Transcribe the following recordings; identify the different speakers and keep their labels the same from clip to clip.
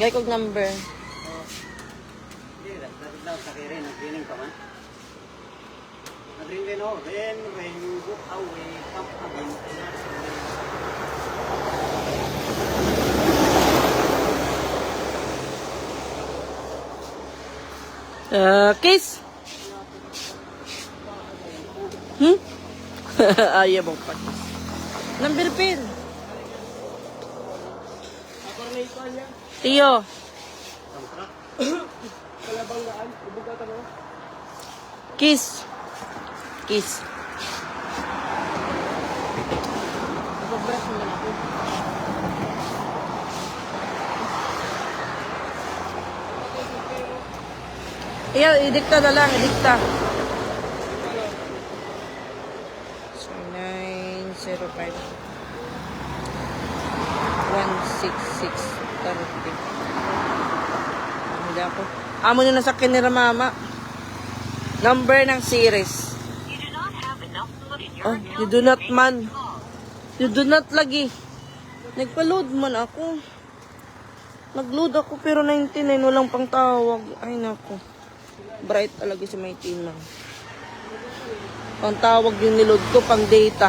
Speaker 1: Gay kog number.
Speaker 2: Hindi, dapat daw sa kiri, nag-training pa man. Nag-training o, when you go away, come again.
Speaker 1: Kiss. Ayaw mo pa. Number pin. Tiyo. Kiss. Kiss. Napag-brush mo na ako. Iyaw, idikta na lang, idikta. 905 16630. Hindi ako. Amo nyo na sa kinira mama. Number ng series. Oh, you do not man. You do not lagi. Nagpa-load man ako. Nag-load ako pero 99 walang pang tawag. Ay nako. Bright talaga si may team man. Pang tawag yung niload ko, pang data.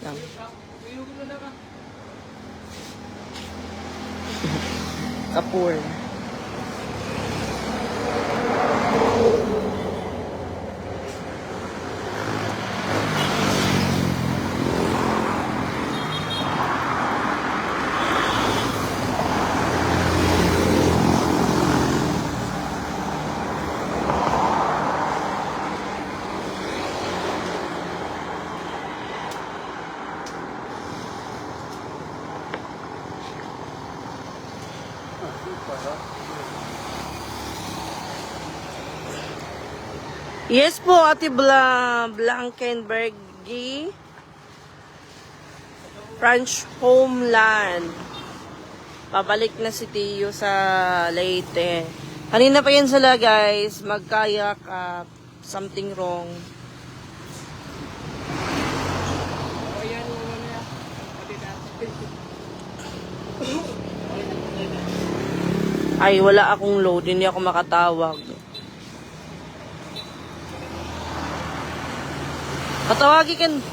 Speaker 1: Lang. Kapur. Yes po, Ate Blankenbergy. French Homeland. Pabalik na si Tiyo sa Leyte. Kanina pa yan sila guys. Magkayak. Something wrong. Ay, wala akong load. Hindi ako makatawag. Patawagin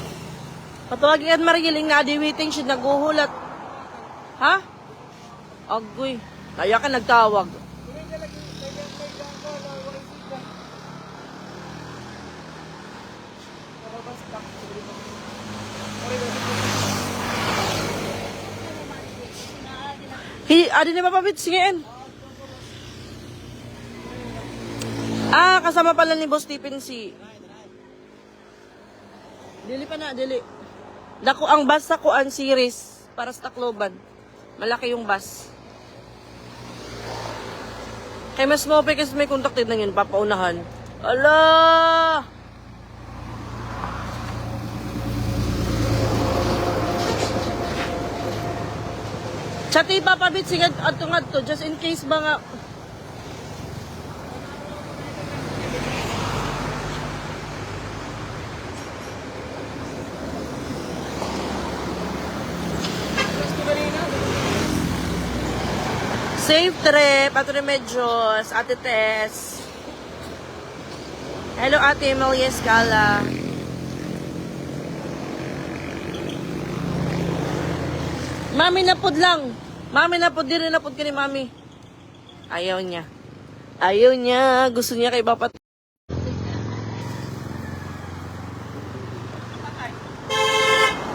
Speaker 1: kan Mariling nga di waiting siya naguhulat. Ha? Agoy. Kaya ka nagtawag. Adi na mapapit. Sige. Kasama pala ni Boss Stephen C. Dili pa na, dili. Dako ang bus sa kuan series para sa Tacloban. Malaki yung bus. Kay mas mo pa kasi may contacted na yun, papaunahan. Ala! Chati papabit sigad adto just in case ba nga. Safe trip, Ate Remedios, Ate Tess. Hello, Ate Emilia Escala. Mami napod lang. Mami napod, di rin napod ka ni Mami. Ayaw niya. Ayaw niya. Gusto niya kay Papa.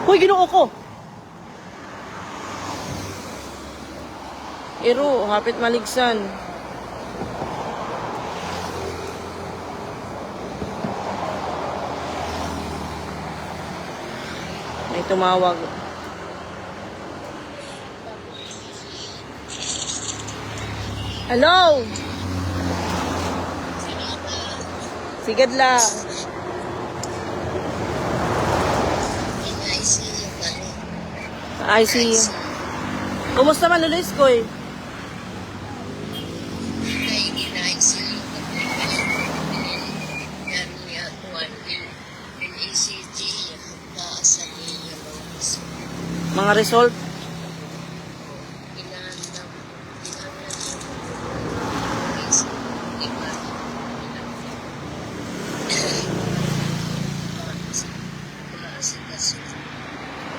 Speaker 1: Hoy, ginoo ko. Iro, hapit maligsan. May tumawag. Hello? Sigad lang. I see you. Kumusta man Lulis ko eh? Mga result.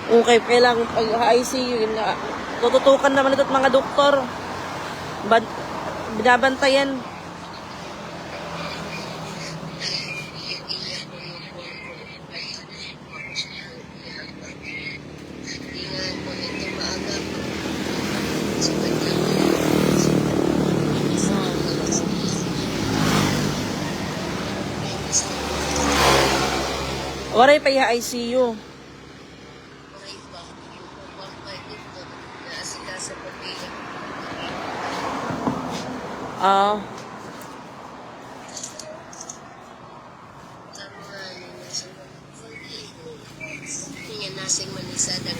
Speaker 1: Okay, kailangan pag-ICU yun nga. Tututukan naman ito at mga doktor. Binabantayan. Waray pa yung ICU. Ah.
Speaker 3: Nasing manisa dan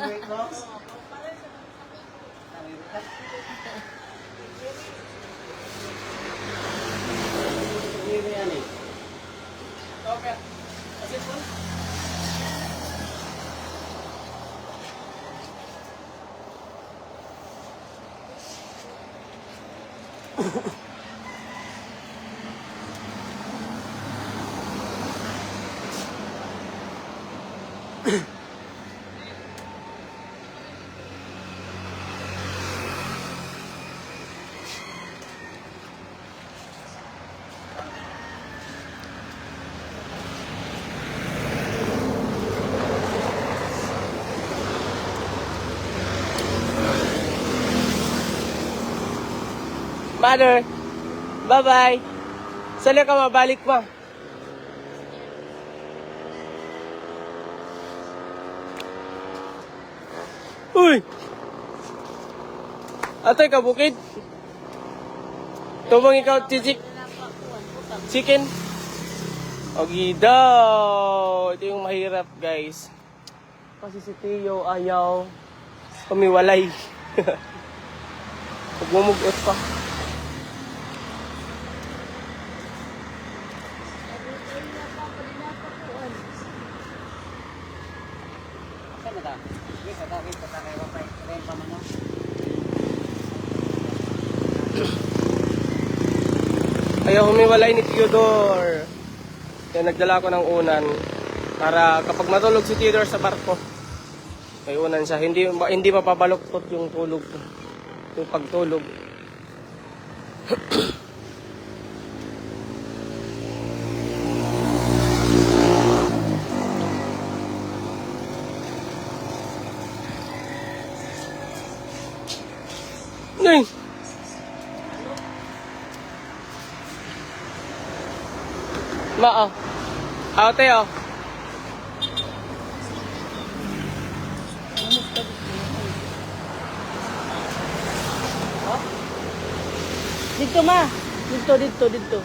Speaker 2: Weight loss? Ini yan eh. Okay. Kasi po.
Speaker 4: Mother, bye-bye. Saan ka mabalik pa? Uy! Atoy ka bukid? Tumang ikaw, chichik? Chicken? Okay daw. Ito yung mahirap, guys. Kasi si Tio ayaw kumiwalay. Pagmumugot pa.
Speaker 2: Saan na ta? Wait, patay pa pa. Kaya pa man.
Speaker 4: Ayaw humiwalay ni Theodore. Kaya nagdala ko ng unan para kapag matulog si Theodore sa barko, may unan siya. Hindi mapabaluktot yung tulog. Yung pagtulog. Nay! Ma, oh. Ate, oh.
Speaker 1: Dito ma. Dito.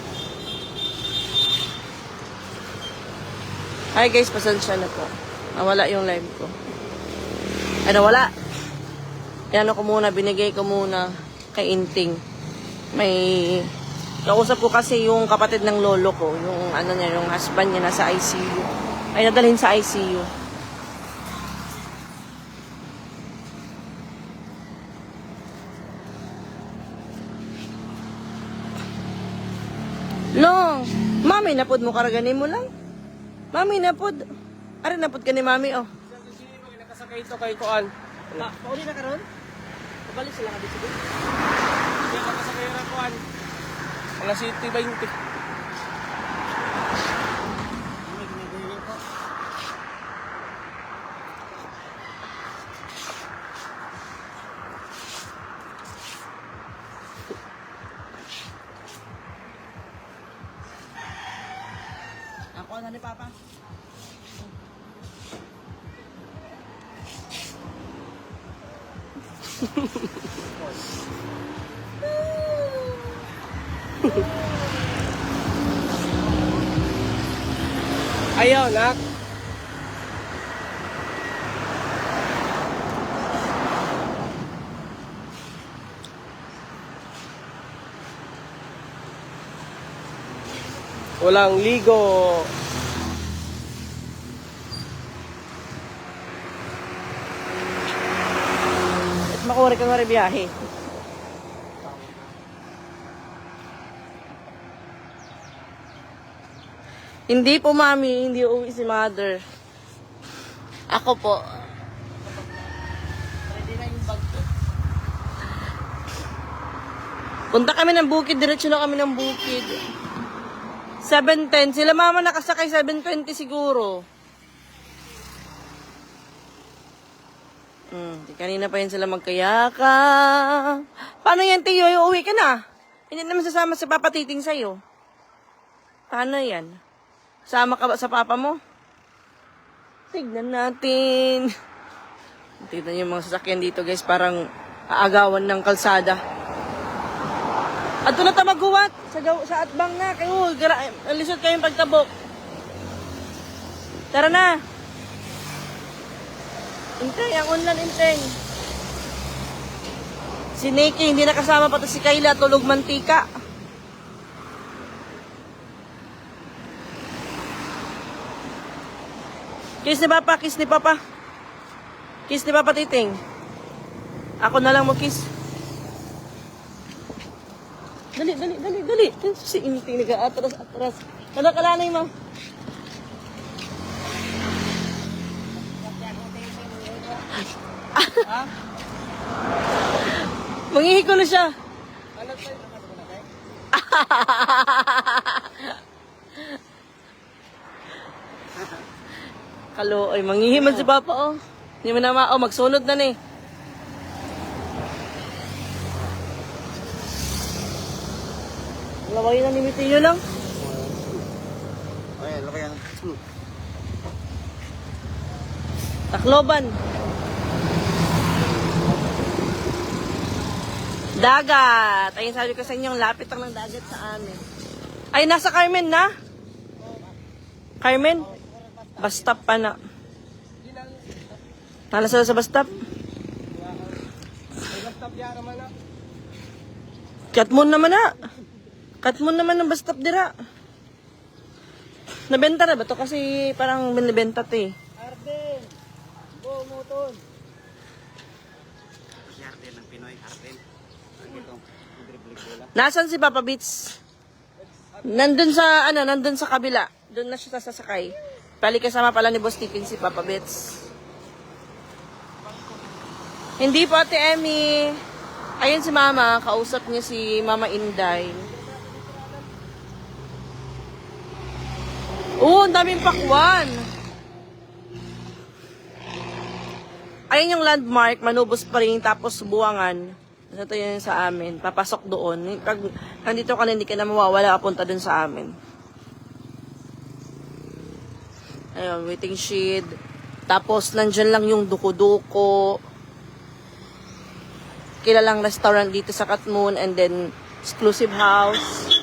Speaker 1: Hi guys, pasensya na po. Nawala yung live ko. Ay, nawala. Yan ko muna, binigay ko muna kay Inting. May kausap ko kasi yung kapatid ng lolo ko, yung ano niya, yung husband niya nasa ICU. Ay nadalhin sa ICU. Long, mami napod mo karaganin mo lang. Mami napod. Ari napod ka ni mami oh.
Speaker 4: Nakasakay ito kay Kuan.
Speaker 1: Pauli na karon? Pabalik sila ka dito.
Speaker 4: Hindi nakasakay na Kuan. Mga City 20.
Speaker 1: Ako na ni Papa.
Speaker 4: Ayaw, nak. Walang ligo.
Speaker 1: At makuha ka nga rin biyahe. Hindi po, mami. Hindi uuwi si mother. Ako po. Punta kami ng bukid. Diretso na kami ng bukid. 7:10. Sila mama nakasakay 7:20 siguro. Kanina pa yun sila magkayaka. Paano yan, Tiyo? Uuwi ka na. Hindi naman sasama si Papa Titing sa'yo. Paano yan? Sama ka ba sa papa mo? Tignan natin. Tignan yung mga sasakyan dito, guys. Parang aagawan ng kalsada. At na tamaguwat. Sa atbang na. Kayo, lisod kayong pagtabok. Tara na. Inteng, ang unlan, Inteng. Si Nikki, hindi nakasama pa to si Kayla. Tulog mantika. Kiss ni Papa, kiss ni Papa. Kiss ni Papa Titing. Ako na lang mo kiss. Dali. Si Inting nag-atras. Ano kalanay mo? Mangihi ko na siya. Kalo, ay mangihi man si Papa, oh. Hindi mo na magsunod na ni. Laway na ni Mitiyo lang.
Speaker 2: Ay, laki yan.
Speaker 1: Tacloban. Dagat. Ayun sabi ko sa inyo, lapit lang ng dagat sa amin. Ay, nasa Carmen na? Carmen? Bus stop pa na. Nala sa bus stop? Katmon naman na. Katmon naman ng bus stop dira. Nabenta na ba to? Kasi parang binibenta to eh.
Speaker 2: Arden! Bumuton! Si Arden ng Pinoy, Arden.
Speaker 1: Nasaan si Papa Beats? Nandun sa kabila. Doon na siya sasakay. Pali kasama pala ni Boss Tipping si Papa Beats. Hindi po, Ate Emmy. Ayun si Mama. Kausap niya si Mama Inday. Ang daming pakwan. Ayun yung landmark. Manubos pa rin. Tapos buwangan. Ito yun sa amin. Papasok doon. Pag nandito ka na, hindi ka na mawawala. Kapunta doon sa amin. Ayun, waiting shed. Tapos, nandyan lang yung duko-duko. Kilalang restaurant dito sa Katmon. And then, exclusive house.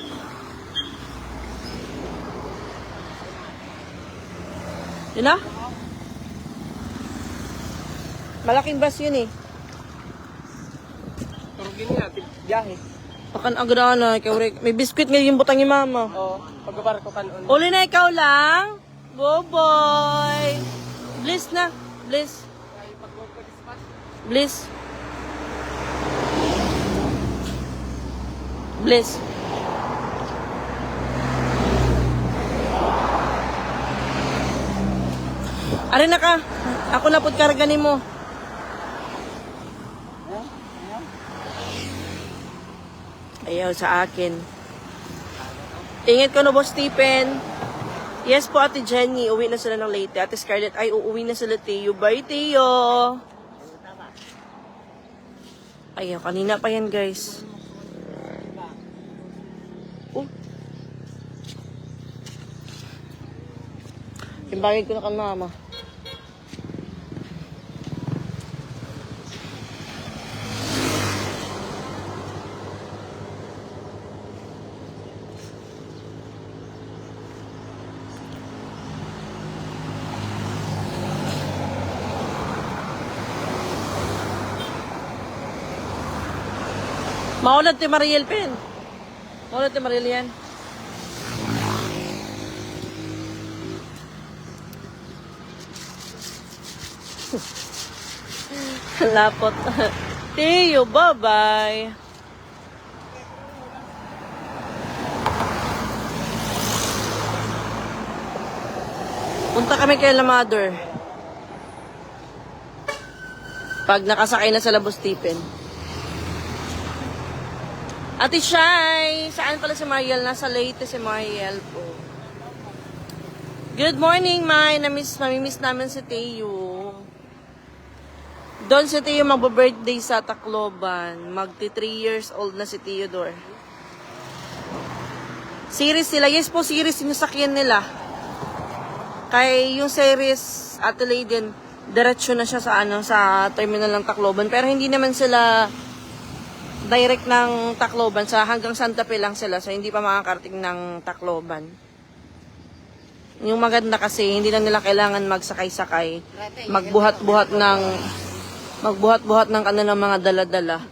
Speaker 1: Yun na? Malaking bus yun eh.
Speaker 4: Turugin niya, biyahe.
Speaker 1: Pakan agrana. May biskuit ngayon yung butang ni Mama.
Speaker 4: Oo, pagbabarko kanon.
Speaker 1: Uli na ikaw lang. Boboy. Bliss na. Bliss. Bliss. Bliss. Ari na ka. Ako na pud karganin mo. Ayaw sa akin. Ingat ko na, Boss Stephen. Yes po, Ate Jenny. Uwi na sila ng Leyte. Ate Scarlett, ay uuwi na sila, Teo. Bye, Teo. Ayaw, kanina pa yan, guys. Oh. Imbagin ko na kan Mama. Maulad ti Mariel Pen. Maulad ti Mariel yan. Lapot. Tiyo, bye-bye. Punta kami kay La Mother. Pag nakasakay na sa Labos Tipin. Ate Shai! Saan pala si Mariel? Nasa Leyte si Mariel po. Good morning, Mai. Mamimiss namin si Teo. Doon si Teo magbo-birthday sa Tacloban. Magti 3 years old na si Theodore. Series sila. Yes po, series yung sakyan nila. Kaya yung series Ate Leyden, diretso na siya sa terminal ng Tacloban. Pero hindi naman sila direct ng Tacloban, sa hanggang Santa Fe lang sila, so hindi pa makakarating ng Tacloban. Yung maganda kasi hindi na nila kailangan magsakay-sakay, magbuhat-buhat ng kanilang mga dala-dala.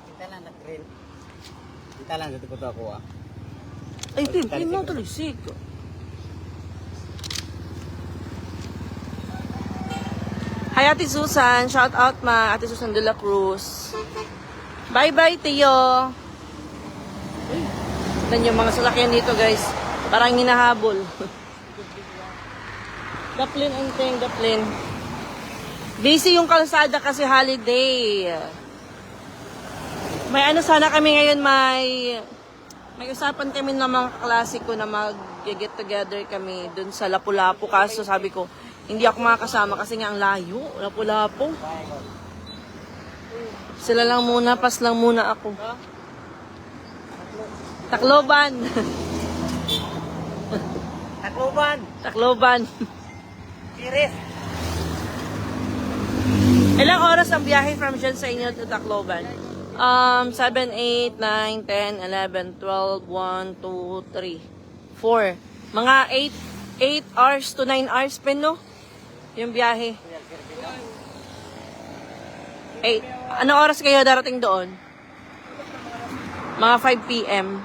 Speaker 2: Kita lang nag-trail. Kita lang dito ko to ako ah.
Speaker 1: Ay, Pim, mo tuloy, sig. Hi, Ate Susan. Shout out, ma. Ate Susan de la Cruz. Bye-bye, Tio. Tignan yung mga salakyan dito, guys. Parang hinahabol. Daplin, anteng, daplin. Busy yung kalsada kasi holiday. May ano sana kami ngayon, may usapan kami ng mga kaklase ko na mag-get together kami dun sa Lapu-Lapu. Kaso sabi ko, hindi ako makakasama kasi nga ang layo. Lapu-Lapu. Sila lang muna, pas lang muna ako. Tacloban.
Speaker 2: Tacloban!
Speaker 1: Tacloban.
Speaker 2: Iris!
Speaker 1: Ilang oras ang biyahe from dyan sa inyo to Tacloban? 7, 8, 9, 10, 11, 12, 1, 2, 3, 4. Mga 8 hours to 9 hours pa, no? Yung biyahe. 8. Anong oras kayo darating doon? Mga 5 p.m.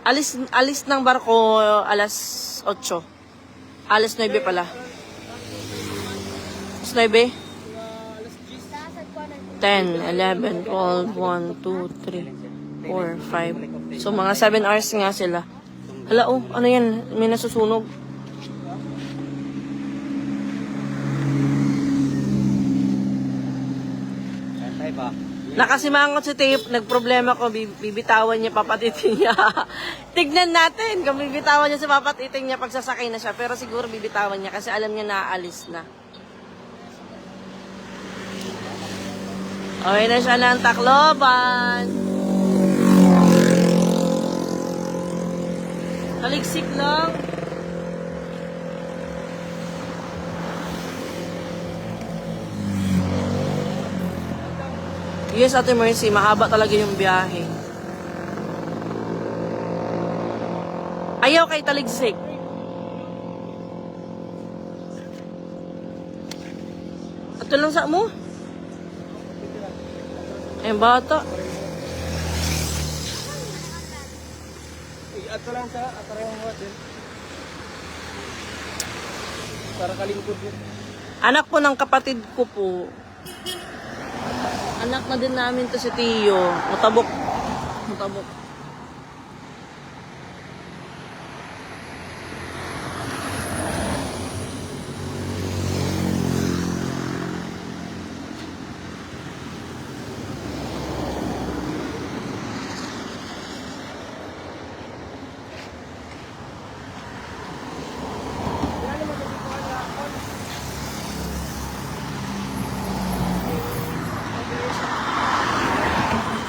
Speaker 1: Alis ng barko alas 8. Alas 9 pala. Alas 9? 10, 11, 12, 1, 2, 3, 4, 5. So, mga 7 hours nga sila. Hala, oh, ano yan? May nasusunog.
Speaker 2: Santay ba?
Speaker 1: Nakasimangot si Tape, nagproblema ko, bibitawan niya, papatitin niya. Tignan natin kung bibitawan niya sa papatitin niya pag sasakay na siya. Pero siguro bibitawan niya kasi alam niya na aalis na. Okay na siya ng Tacloban. Taligsik lang. Yes, Ate Mercy, mahaba talaga yung biyahe. Ayaw kay Taligsik. Ito lang sa mo. Ayun, bata.
Speaker 4: Ato lang sa atarang water. Para kalingkod yun.
Speaker 1: Anak po ng kapatid ko po. Anak na din namin to si Tio. Matabok.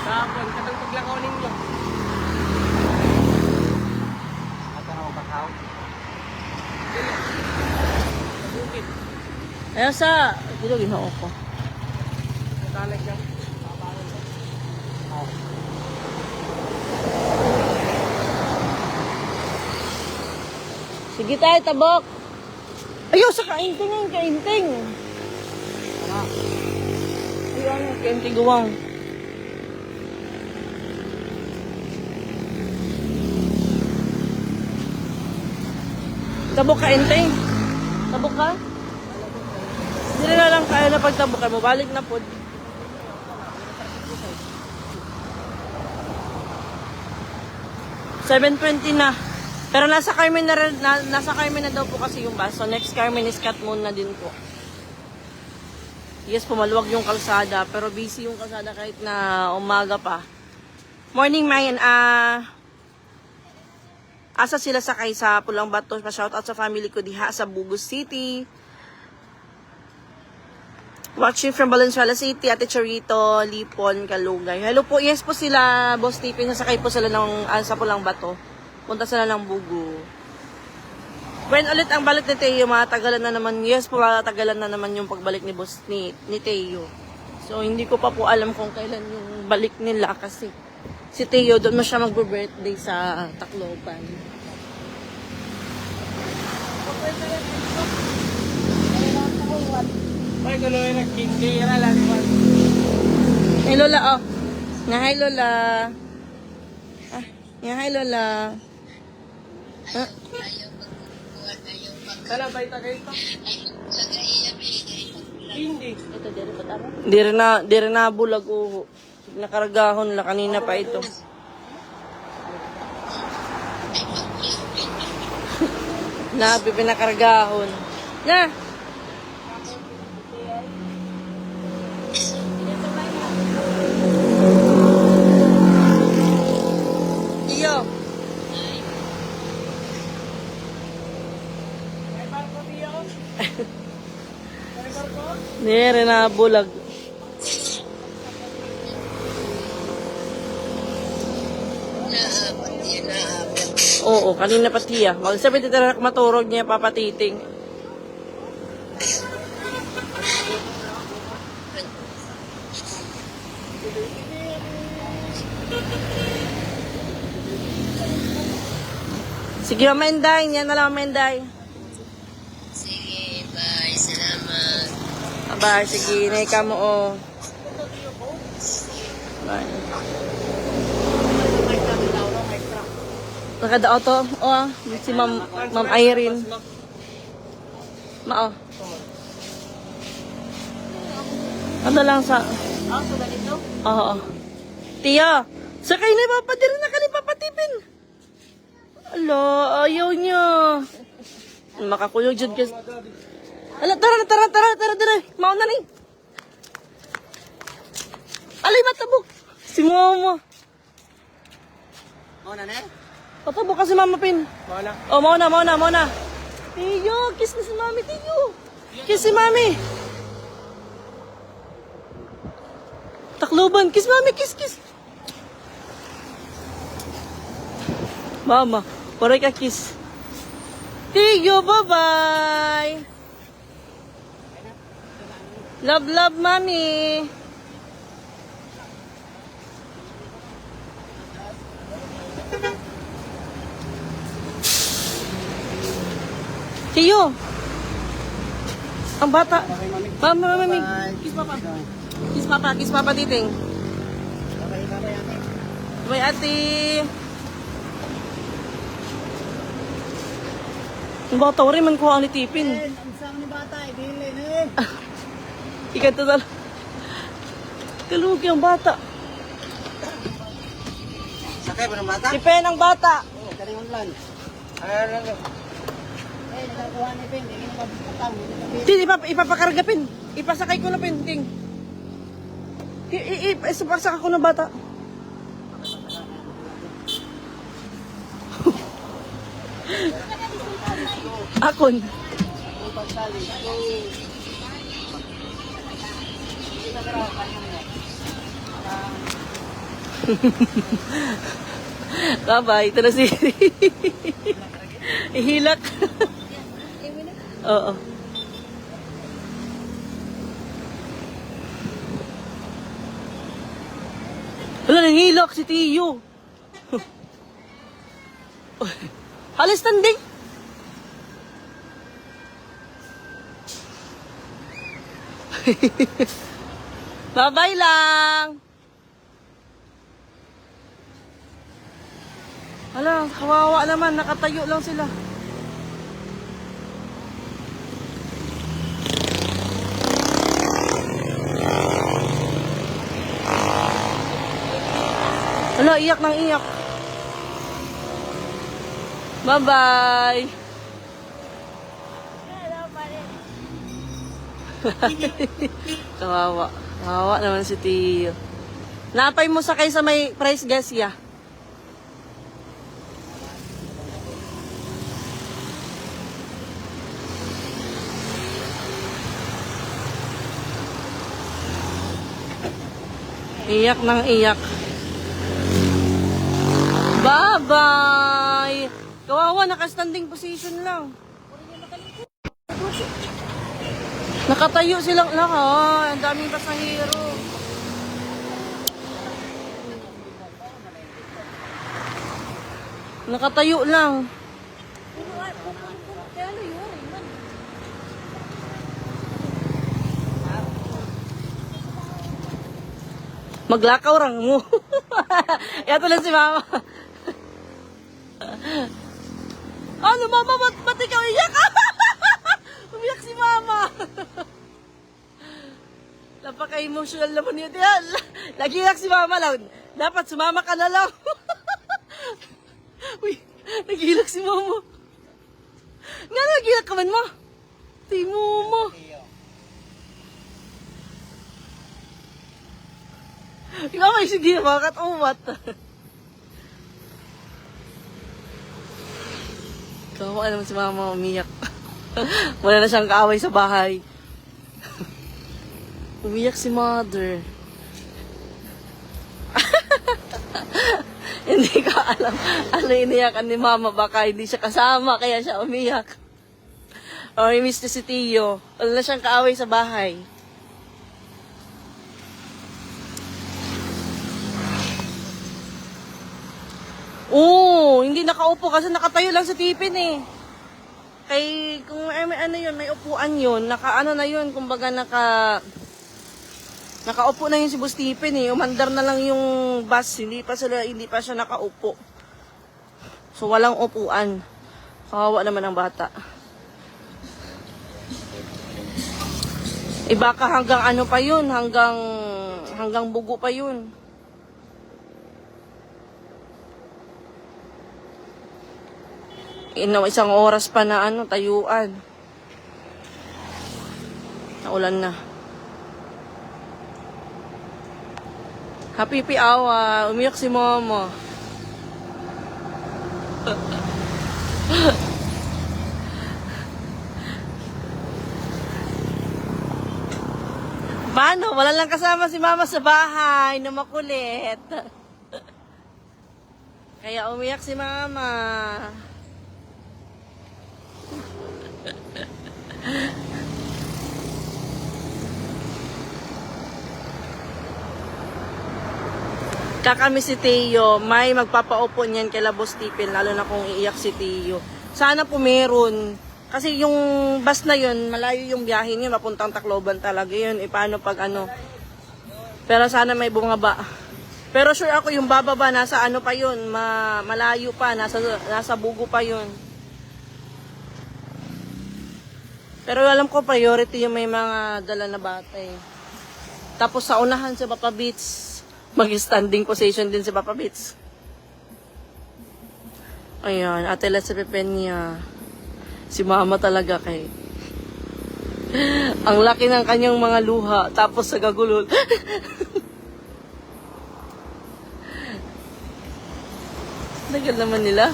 Speaker 4: Kapag katang paglakaw ninyo.
Speaker 2: Ato na akong bakaw.
Speaker 4: Bukit.
Speaker 1: Ayaw sa... Dito, ginoo ko.
Speaker 4: Talag lang.
Speaker 1: Sige tayo, tabok. Ayaw sa kainting, kainting. Ayaw, kainting guwang. Tabok ka, kainting. Tabok ka? Sila na lang kaya na pagtabukan mo. Balik na po. 7:20 na. Pero nasa Carmen na, nasa Carmen na daw po kasi yung bus. So next Carmen is Catmon na din po. Yes, pumaluwag yung kalsada. Pero busy yung kalsada kahit na umaga pa. Morning, Mayan. Asa sila sakay sa Pulang Bato. Pa-shoutout sa family ko diha sa Bugos City. Watching from Valenzuela City, Ate Chorito, Lipon, Kalugay. Hello po. Yes po sila, Boss Tipping. Nasakay po sila ng, sa Pulang Bato. Punta sila ng Bugo. When ulit ang balik ni Teo, matagalan na naman. Yes po, matagalan na naman yung pagbalik ni Boss ni Teo. So, hindi ko pa po alam kung kailan yung balik nila kasi si Teo, doon mo siya magbe-birthday sa Tacloban.
Speaker 4: Ay, gano'n yung nagkindira lang.
Speaker 1: Hey Lola, oh. Nga hi Lola. Nga hi Lola. Ah.
Speaker 4: Sana ba ita kayo ito? Hindi.
Speaker 1: Ito, di rin na bulag uho. Nakaragahon la kanina pa ito. Na, pinakaragahon. Na! Iyo! Di rin na bulag. Oo, kanina pa tiya. Magsabi dito na maturog niya papatiting. Sige, Menday. Yan na lang, Menday.
Speaker 3: Sige, bye. Salamat.
Speaker 1: Bye, sige. Naika mo, oh. Bye. Nakadao to. Oh, si Ma'am Irene. Ma, oh. Ano lang sa...
Speaker 3: So ganito?
Speaker 1: Oo. Tiya, sakay na papadirin na ka ni papatipin. Ala, ayaw niya. Makakuyog dyan kasi. Ala, tara. Mauna ni. Alay, matabok. Si mama.
Speaker 2: Mauna na eh?
Speaker 1: Patabok ka si mama pin.
Speaker 4: Mana?
Speaker 1: Oh, mauna. Tiyo, kiss na si mami, Tiyo. Kiss si mami. Tacloban, kiss mami, kiss. Mama, paray ka kiss. Tiyo, bye-bye. Love, mami. Tiyo. Ang bata. Mami. Kiss papa, titing. Bye, ate. Ang bata, rin man ko ang litipin.
Speaker 2: Ang sang ni bata, ibili na eh.
Speaker 1: Ikan to talaga. Kalugi ang bata.
Speaker 2: Sakay ba ng bata?
Speaker 1: Tipen ang bata.
Speaker 2: Oo, karingon lang. Eh, nakakuha ni Pin, hindi na mabukatang.
Speaker 1: Tin, ipapakaragapin. Ipasakay ko na pinting. Isapasaka ko ng bata. Akon. Bye-bye. Ito na si... Ihilak. Oo. Wala, nangilak si Tiyo. Halis tanding. Bye-bye lang. Hala, kawawa naman. Nakatayo lang sila. Hala, iyak ng iyak. Bye-bye. Kawawa. Kawawa naman si Tiyo. Napay mo sakay sa may price gas ya. Iyak ng iyak. Bye-bye. Kawawa, naka-standing position lang. Nakatayo silang lahat. Ang daming pasahero. Nakatayo lang. Maglakaw rang mo. Yato lang si mama. Ano mama, ba't ikaw iyak? Umiyak si mama. Napaka-emotional naman yun. Lagi iyak si mama lang. Dapat sumama ka na lang. Uy, nag-iilak si mama. Nga, nag-iilak ka man mo. Timo mo. Ikaw ay sige, bakit umat? Kawawa naman si mama, umiyak. Wala na siyang kaaway sa bahay. Umiyak si mother. Hindi ko alam ano iniyakan ni mama. Baka hindi siya kasama, kaya siya umiyak. O, miss na si Tiyo. Wala na siyang kaaway sa bahay. Oo, hindi nakaupo kasi nakatayo lang sa tipin eh. Kay, kung may ano yun, may upuan yun, naka-ano na yun, kumbaga nakaupo na yun si Boss Tipin eh. Umandar na lang yung bus, hindi pa siya nakaupo. So, walang upuan. Kawawa naman ang bata. Baka hanggang ano pa yun, hanggang bugo pa yun. Isang oras pa na tayuan. Naulan na. Happy awa. Umiyak si mama. Paano? Wala lang kasama si mama sa bahay na makulit. Kaya umiyak si mama. Kakami si Tiyo, may magpapaupo niyan kay Boss Tipin, lalo na kung iiyak si Tiyo. Sana po meron. Kasi yung bus na yun, malayo yung biyahe niyo, mapuntang Tacloban talaga yun. Paano pag ano? Pero sana may bumaba. Pero sure ako yung bababa, nasa ano pa yun, malayo pa, nasa Bugo pa yun. Pero alam ko priority yung may mga dala na bata eh. Tapos sa unahan sa Papa Beach, mag-standing position din si Papa Beach. Ayan, Ate Let's Pepenya. Si mama talaga kay. Ang laki ng kanyang mga luha, tapos sa gagulol. Nagal naman nila.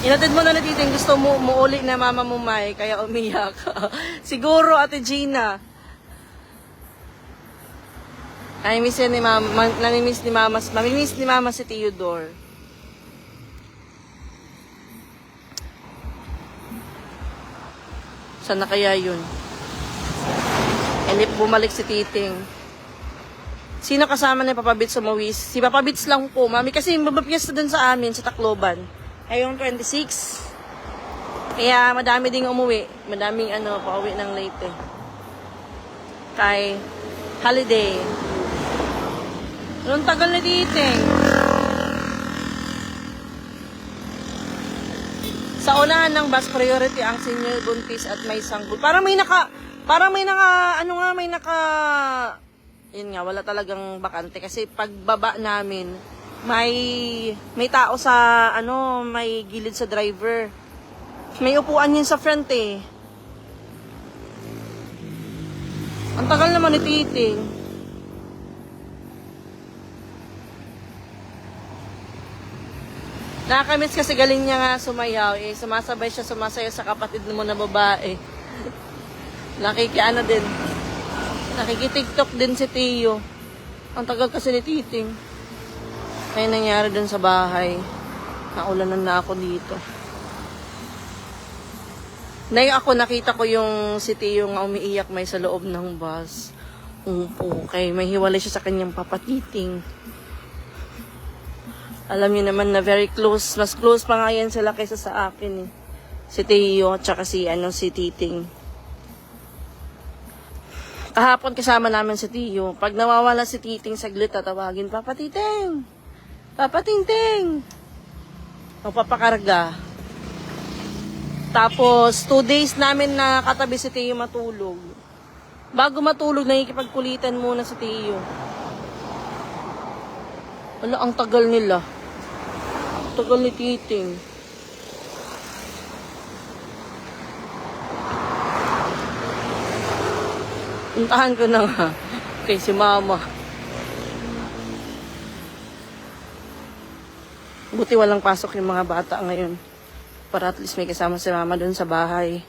Speaker 1: Inatid mo na natiting gusto mo muuli na mama mo may, kaya umiyak. Siguro Ate Gina. Namimiss ni mama si Theodore. Sana kaya yun? Hindi bumalik si Titing. Sino kasama ni Papa Bits sa Mawis? Si Papa Bits lang po, mami. Kasi mabapiyesta dun sa amin, sa Tacloban. Ngayong 26. Kaya madami ding umuwi. Madaming pauwi ng late eh. Kay holiday. Anong tagal na Titing? Sa unahan ng bus priority ang senior buntis at may sanggol. Yun nga, wala talagang bakante. Kasi pagbaba namin, may tao sa ano, may gilid sa driver. May upuan yun sa front eh. Ang tagal naman ni Titing. Nakakamiss kasi galing niya nga sumayaw eh. Sumasabay siya sumasayaw sa kapatid mo na babae. Nakikiano din. Nakiki-TikTok din si Tio. Ang tagal kasi ni Titing. May nangyari dun sa bahay. Naulanan na ako dito. Ako nakita ko yung si Tio nga umiiyak may sa loob ng bus. Okay, may hiwalay siya sa kanyang papatiting. Alam niyo naman na very close. Mas close pa nga yan sila kaysa sa akin eh. Si Tio at saka si Titing. Kahapon kasama namin si Tio. Pag nawawala si Titing saglit, tatawagin, Papa Titing! Papa Titing! Magpapakarga. Tapos, 2 days namin na katabi si Tio matulog. Bago matulog, nakikipagkulitan muna si Tio. Wala, ang tagal nila. Tagal ni Titing. Puntahan ko na nga kay si Mama. Buti walang pasok yung mga bata ngayon. Para at least may kasama si Mama dun sa bahay.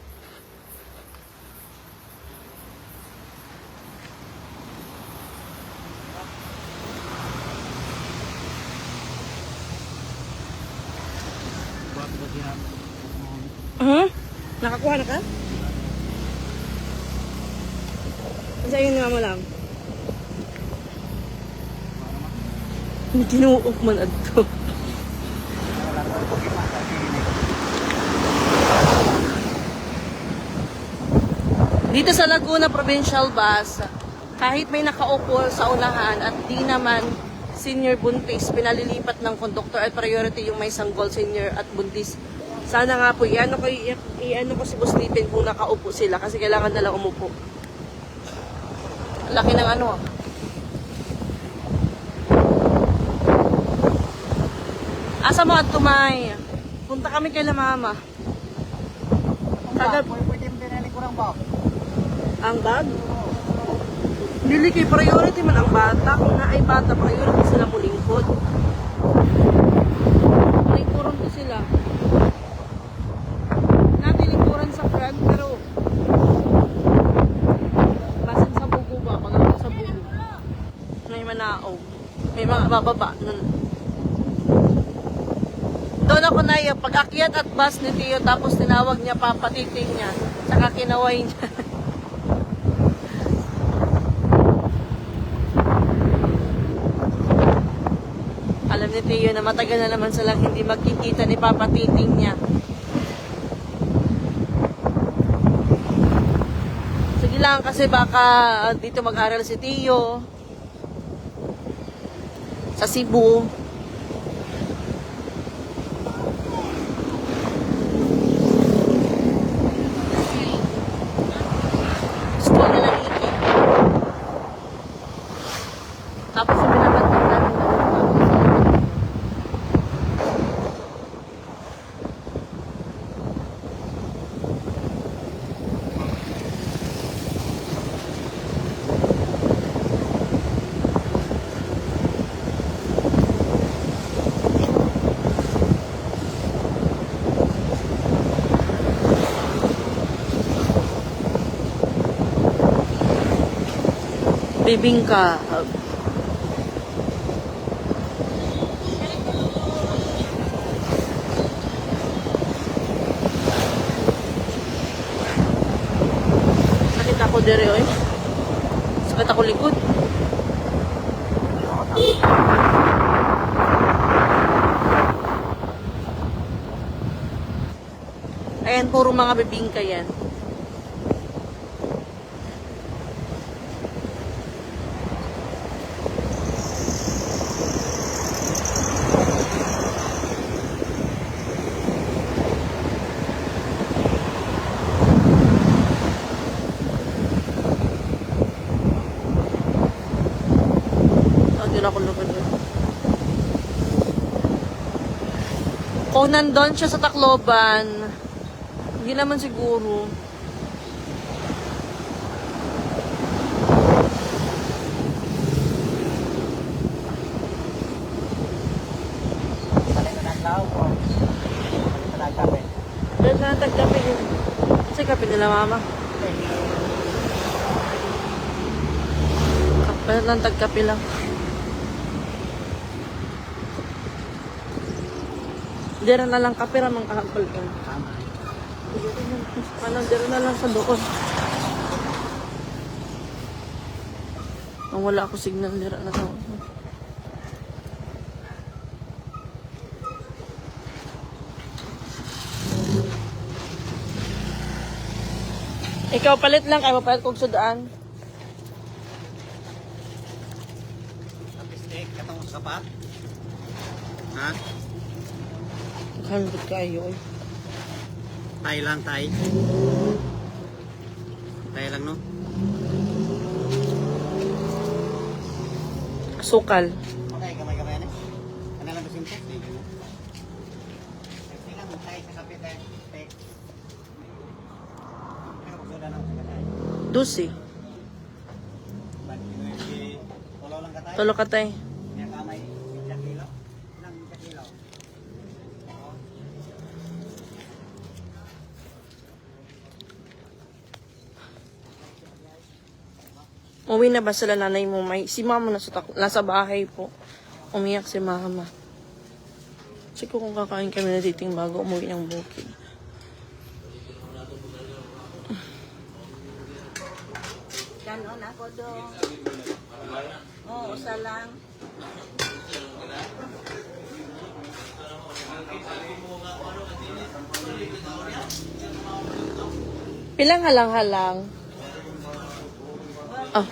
Speaker 1: Nakakuha na ka? Sa'yo nga mo lang. Tinuok man adto. Dito sa Laguna Provincial Bus, kahit may nakaupo sa unahan at di naman senior buntis, pinalilipat ng conductor at priority yung may sanggol senior at buntis. Sana nga po, iano ko si Boss Lipin kung nakaupo sila kasi kailangan nalang umupo. Laki ng ano. Asa mo at tumay? Punta kami kay la Mama. Kagad.
Speaker 2: Pwede mo din ko ng bag.
Speaker 1: Ang bag? Dili kay priority man ang bata. Kung na ay bata, priority sila mo lingkod. Lingkuran ko sila. Natin lingkuran sa front, pero basin sa bugo ba? Pag ako sa bugo. May manao. May mga bababa. Doon ako na yung pag-akyat at bus ni Tio, tapos tinawag niya papatiting niya. Saka kinaway niya. Alam ni Tio na matagal na naman silang hindi magkikita ni papatiting niya. Sige lang kasi baka dito mag-aral si Tio. Sa Cebu. Gusto niya lang iki. Tapos yung binabantang namin na bibingka. Sakit ako dere oy. Sakit ako likod. Ayan, puro mga bibingka yan. Doon ako lugod yun. Kung nandun siya sa Tacloban, hindi naman siguro.
Speaker 2: Balik na ng tao po. Balik na ng kape.
Speaker 1: Dahil na tagkape yun. Kasi kape nila mama. Kape lang, tagkape lang. Dira na lang kape ramang kahapal ka.
Speaker 2: Tama.
Speaker 1: Ano, dira na lang sa doon. Ang wala ako signal, dira na sa Ikaw palit lang, kaya mapalit kong sudaan.
Speaker 2: Kape steak, katong sapat. Ha?
Speaker 1: 100 kayo eh.
Speaker 2: Tay lang, tay. Tay lang, no?
Speaker 1: Asukal.
Speaker 2: Okay, kamay-kamay yan eh. Ano lang ba simple? Thank you. Tay lang, tay sa kape, tay. Tay. Pero kung suda lang sa katay.
Speaker 1: Dusi.
Speaker 2: Balik mo yung si Tolo lang katay.
Speaker 1: Tolo ka tay.
Speaker 2: Kaya kamay, isang kilo. Ilang kilo. Oo.
Speaker 1: Uwi na ba sila nanay mo? May, si mama nasa bahay po. Umiyak si mama. Kasi kung kakain kami na dating bago umuwi ng bukid. Ganon ako doon. Oo, usa lang. Pilang halang-halang. Ah.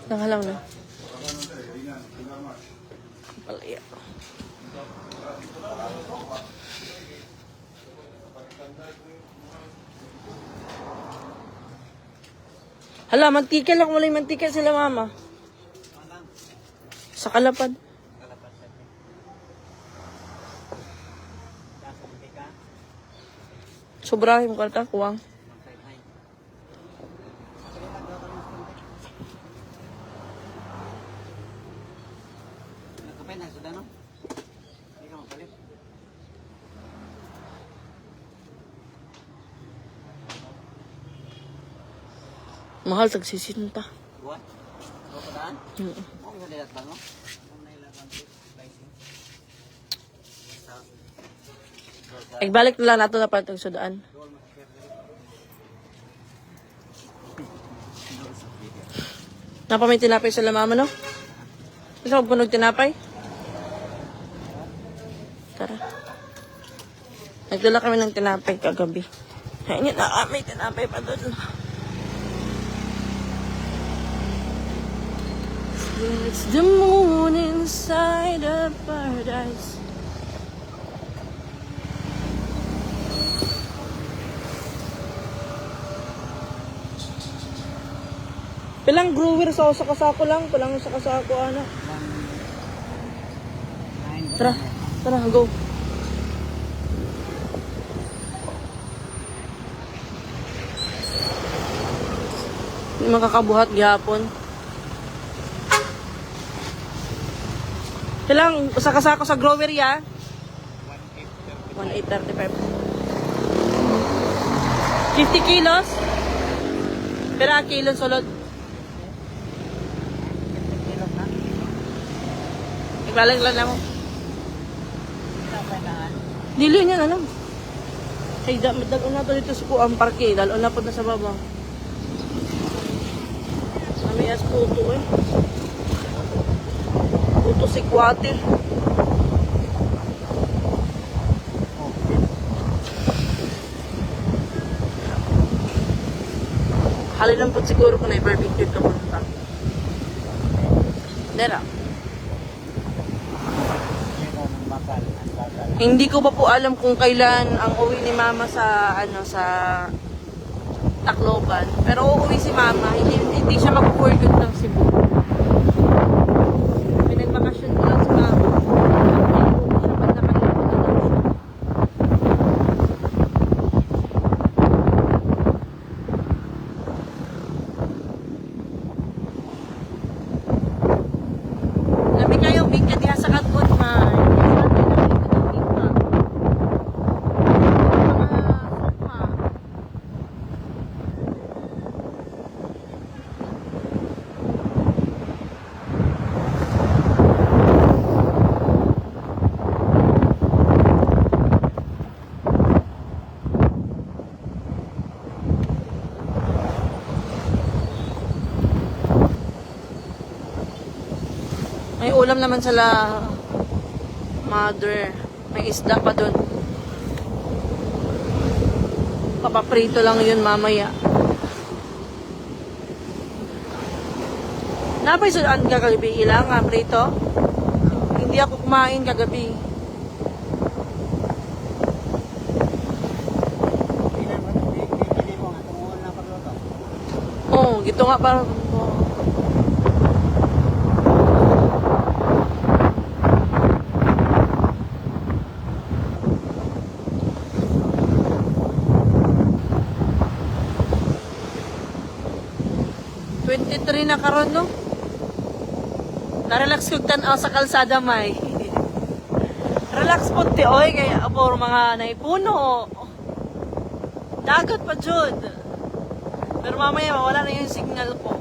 Speaker 1: Nanghalang na. Palaya. Hala, mantika lang. Wala yung mantika sila mama. Sa kalapad. Sobrahim ka ta, kuwang.
Speaker 2: Kape na, suda, no? Hindi ka mapalit.
Speaker 1: Mahal, tagsisin pa.
Speaker 2: Buwan? Ano pa daan?
Speaker 1: Mm.
Speaker 2: Oo, yung nilat lang, no? Ang nailaban ko, pricing.
Speaker 1: Igbalik na lang nato na patong sudaan. Napamay tinapay sila mama, no? Gusto ko punog tinapay? Tara. Nagdala kami ng tinapay kagabi. Ayun na, may tinapay pa doon. It's the moon inside a paradise. Pilang grower sa kasako lang. Pilang sa kasako, ano. Tara. Tara, go. Hindi makakabuhat gihapon. Pilang sa kasako sa grower ya? 1,835. 50 kilos? Pira kilo sulod? Iglalag lang mo. Dili niya na lang. Ay, dalon na to dito sa kuang parke. Dalon na po na sa baba. Kami as puto eh. Puto si Kwate. Halin lang po siguro kung na-barbecue ka punta. Dera. Hindi ko pa po alam kung kailan ang uwi ni mama sa sa Tacloban. Pero uuwi si mama, hindi siya mag-work ng Cebu. Pinagbakasyon ko lang si mama. Hindi siya pag nakalimutan ng May ulam naman sila, mother. May isda pa dun. Papaprito lang yun mamaya. Napay sudan kagabi ilang nga prito? Hindi ako kumain kagabi.
Speaker 2: Hindi mo nga, tumuhon na pagluto.
Speaker 1: Oh, gito nga pa. Oh. ₱23 na karon no? Na-relax kog tan-aw sa kalsada may. Relax po ti oy kay apor mga naipuno. Dagat pa jud. Pero mamaya wala na yung signal ko.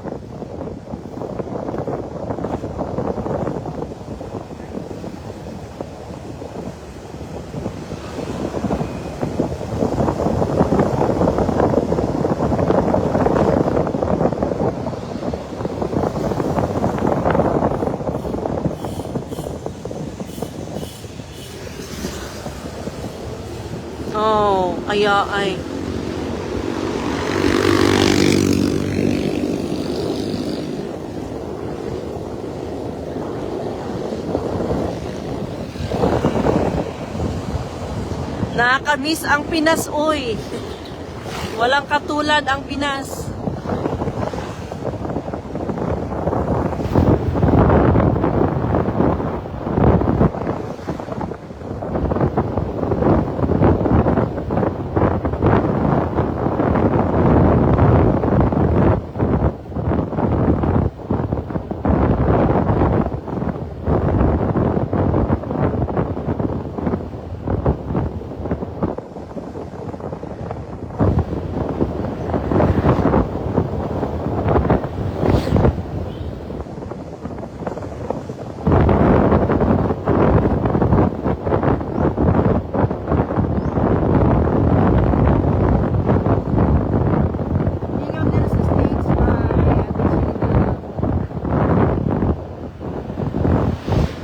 Speaker 1: Oh, kaya ay. Nakakamiss ang Pinas, uy. Walang katulad ang Pinas.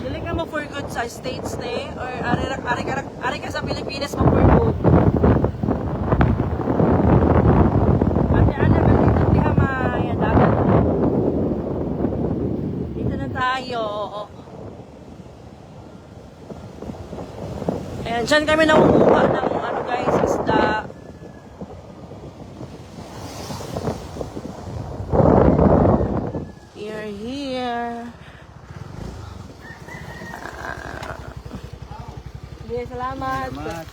Speaker 1: Dili ka mo for good sa States te or ari ka sa Pilipinas mo for good. Ate ana ba dito ti hamay dagat. Dito na tayo. Ayan, dyan kami nangunguha ng ano guys, isda. We are here. Sige, salamat.
Speaker 2: Salamat.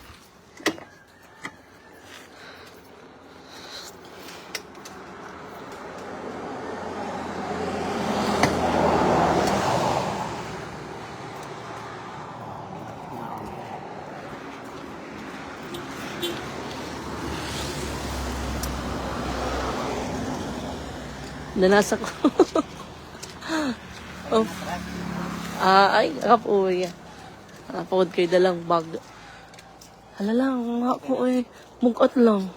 Speaker 1: Nanasa ko. Oh. Ay, kapoy. Napagod kayo dalang bag. Hala lang, nga ko eh. Mugat lang.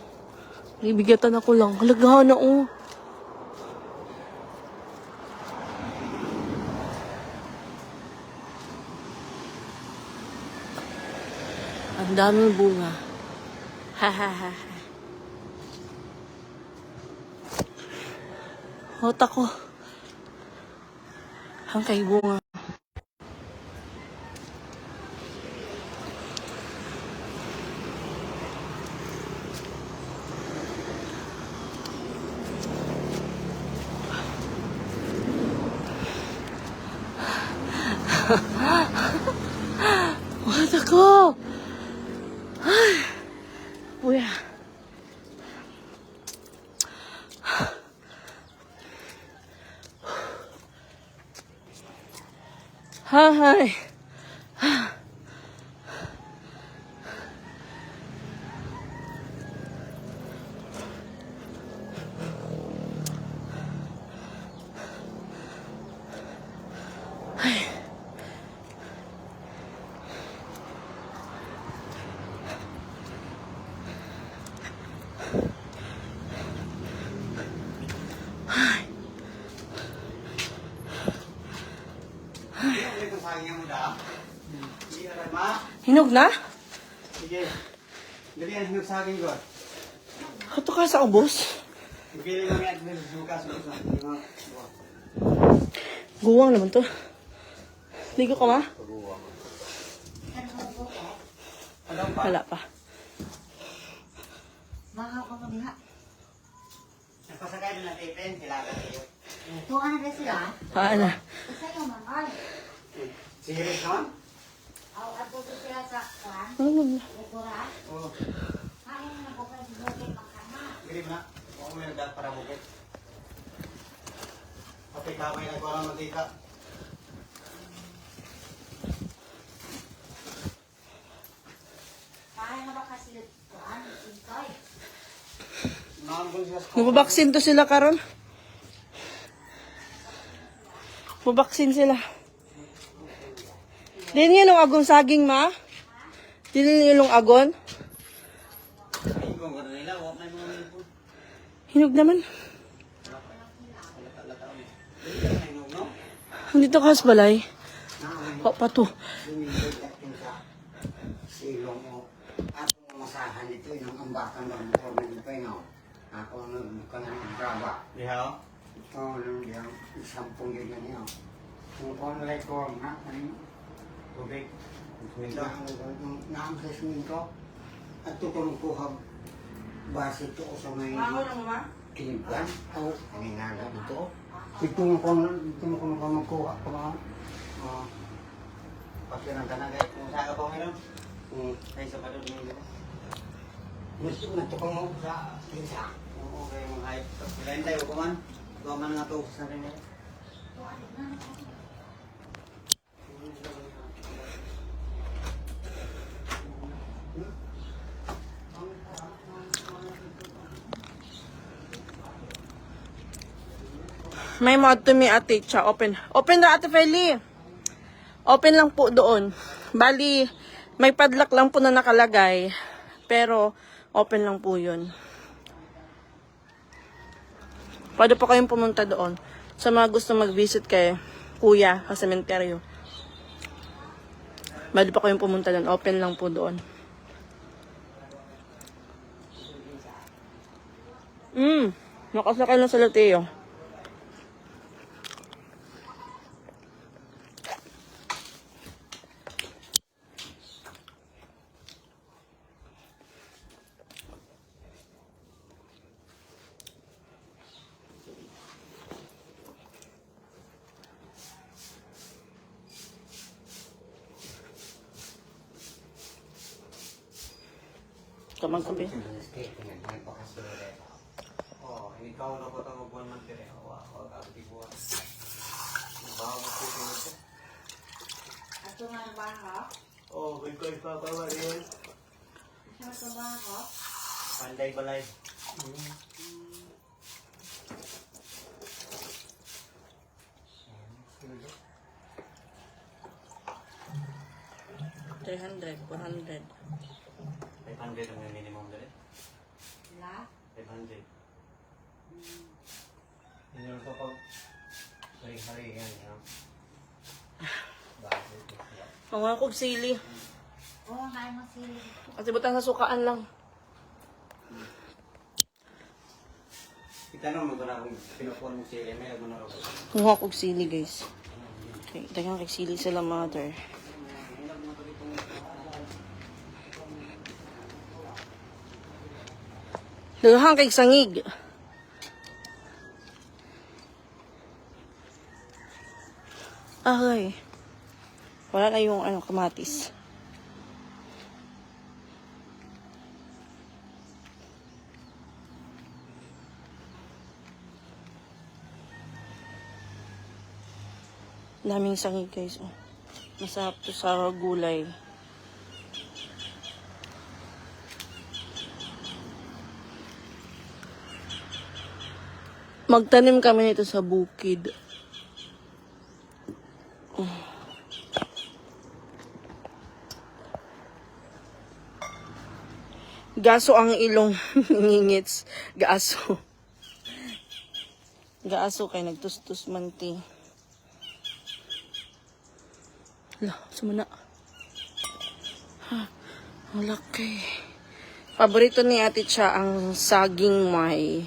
Speaker 1: Ibigatan ako lang. Halagahan na oh. Ang daming bunga. Ha ha ha. Hot ako. Hangkay bunga. Hot ako. Ay. Kuya. Hi. Ay.
Speaker 2: saging ang muda. Hindi ka rin ma.
Speaker 1: Hinog na?
Speaker 2: Sige. Dali ang hinog saging ko.
Speaker 1: Ito ka sa ubos.
Speaker 2: Pili kami at suka sa mga.
Speaker 1: Guwang naman to. Ligo ka ma? Wala pa.
Speaker 3: Mahal ko mo diha.
Speaker 2: Nagpasakay doon ng tipin, kailangan kayo.
Speaker 3: Tuwa na rin sila.
Speaker 1: Paano?
Speaker 3: Isa yung mahal.
Speaker 2: Serious naman?
Speaker 3: Aw, ato ko sila sa kwan.
Speaker 1: Ano?
Speaker 3: Bukura.
Speaker 2: Oo.
Speaker 3: Kain na ko kayo bukit makana.
Speaker 2: Grib na. Huwag mo nagdat para bukit. Pati kamay na ko lang mantika.
Speaker 3: Kain na ba kasi kwan? Intoy.
Speaker 2: Nakangkong siya sa
Speaker 1: Mababaksin to sila karon. Mabaksin sila. Din yun yung agong saging ma? Din yun yung agon?
Speaker 2: Ayun kong gano'n nila, huwag na yung mga nilipon.
Speaker 1: Hinog naman.
Speaker 2: Ayun, no?
Speaker 1: Dito ka sa balay. Pa to.
Speaker 2: Lumindot at yung sa silong mo. Atong masahan dito, yung ambakan ng motor na dito, no? Ako ang graba. Dihaw? Oo, yung isampung yun yan, yun. Kung kung like ko, ha? Tubig. Siminto? Naam sa siminto. At tutulong ko ha. Base ito ko sa may kinibgan. O, kaninaga dito. Itong ko magkuha ko mga. Pasiran ka na guys. Kung saan ka pa meron? Ay, sa padod mo. Gusto na ito kong sa pinsa. Oo, kayo mga hype. Kailan tayo ko man. Gawa man nga ito sa rin eh.
Speaker 1: May mod to me ate cha open. Open ra ate Feli. Open lang po doon. Bali, may padlock lang po na nakalagay. Pero, open lang po yun. Pwede po kayong pumunta doon. Sa mga gusto mag-visit kay Kuya sa sementeryo. Pwede po kayong pumunta doon. Open lang po doon. Nakasakay lang sa Lateo. Kamang kape.
Speaker 2: Oh, ikaw na ko tawag buwan man dire. Wag ang tibuan. Bawo mo ko dito.
Speaker 3: Ato nga ang baha.
Speaker 2: Oh, may ko ipapawa rin.
Speaker 3: Isa sa baha.
Speaker 2: Panday balay.
Speaker 1: 300, 400.
Speaker 2: 500 ang minimum dire.
Speaker 3: La.
Speaker 2: 500. Hindi ko pa hari-hari yan.
Speaker 1: Ang mga kog sili.
Speaker 3: Oo, kain mo sili.
Speaker 1: Kasi butang sa sukaan lang.
Speaker 2: Itanong mo ko na kung pinupuan mo si Emel, mo na rin.
Speaker 1: Kumuha kog sili guys. Okay, dagang kag sili sila mother. Dagang kag sangig. Ay. Wala na yung kamatis. Daming sangig guys. Oh. Masarap to sa gulay. Magtanim kami nito sa bukid. Gaso ang ilong ngingits. Gaso. Gaso kay nagtustus man ti. Hala, sumuna. Ang laki. Paborito ni Ate Cha ang saging may.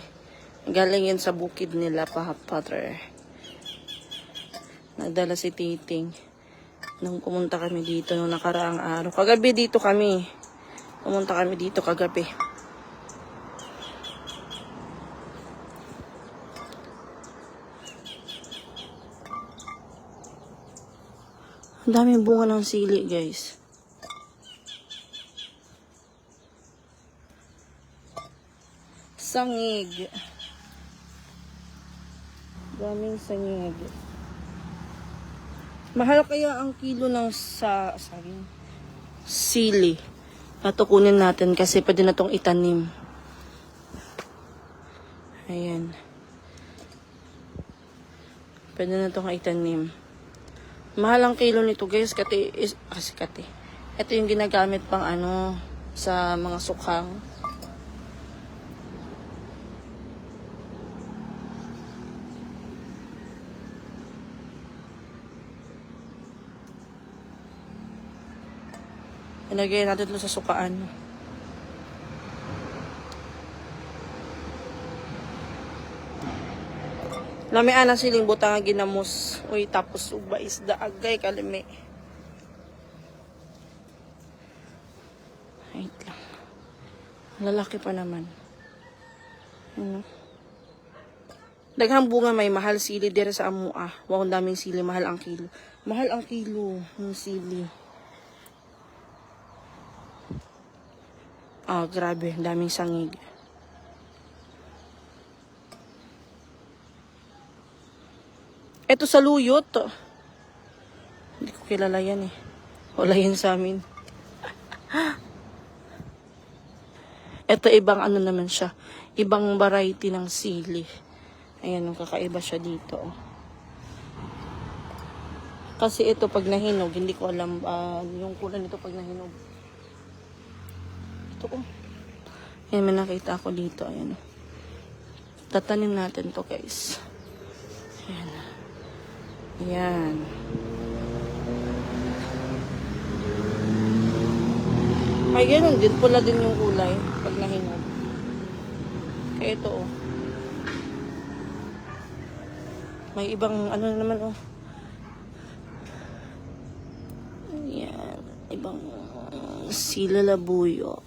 Speaker 1: Galing yan sa bukid nila, Pater. Nagdala si Titing. Nung pumunta kami dito nung nakaraang araw. Kagabi dito kami. Pumunta kami dito kagabi. Ang daming bunga ng sili, guys. Sangig. Daming sangig. Mahal kaya ang kilo ng sili. Natukunin natin kasi pwede na itong itanim. Ayan. Pwede na itong itanim. Mahal ang kilo nito, guys, kasi ito yung ginagamit pang sa mga sukhang. Ilagay natin ito sa sukaan. Lamian na siling butang nga ginamos. Uy, tapos ugba isda agay kalimi. Wait lang. Lalaki pa naman. Ano? Daghang bunga may mahal sili dire sa amua. Wow, daming sili, mahal ang kilo. Mahal ang kilo ng sili. Ah, grabe, daming sangig. Ito sa luyot. Hindi ko kilala yan eh. Wala yan sa amin. Ito ibang naman siya. Ibang variety ng sili. Ayan, kakaiba siya dito. Kasi ito pag nahinog, hindi ko alam yung kulay nito pag nahinog. Ito oh. Ayan, may nakita ako dito. Ayan. Tatanim natin to, guys. Ayan. Ayan. Ay, ganun din. Pula din yung kulay pag nahinog. Kaya ito, oh. May ibang, naman, oh. Ayan. Ibang sila labuyo.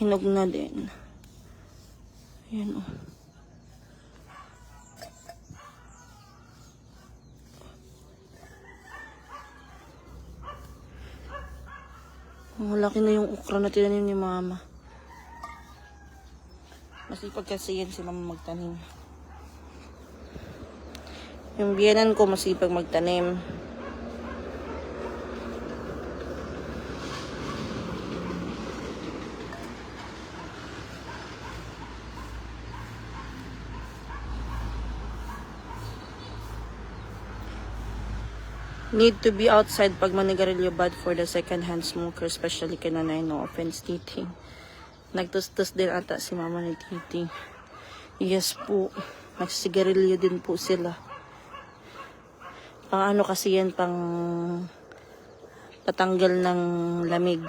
Speaker 1: Hinog na din. Ayan, oh. Malaki na yung okra na tinanim ni Mama. Masipag kasi yan si Mama magtanim. Yung biyanan ko masipag magtanim. Need to be outside pag manigarilyo, bad for the second-hand smoker, especially kay nanay. No offense, Titing. Nagtustos din ata si Mama ni Titing. Yes po. Nagsigarilyo din po sila. Pang kasi yan, pang tatanggal ng lamig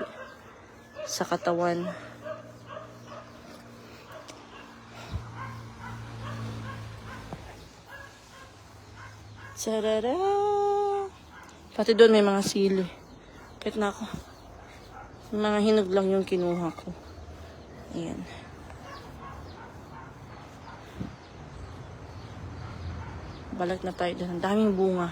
Speaker 1: sa katawan. Sarara! Pati doon may mga sili. Kahit na ako. Mga hinog lang yung kinuha ko. Ayan. Balik na tayo doon. Ang daming bunga.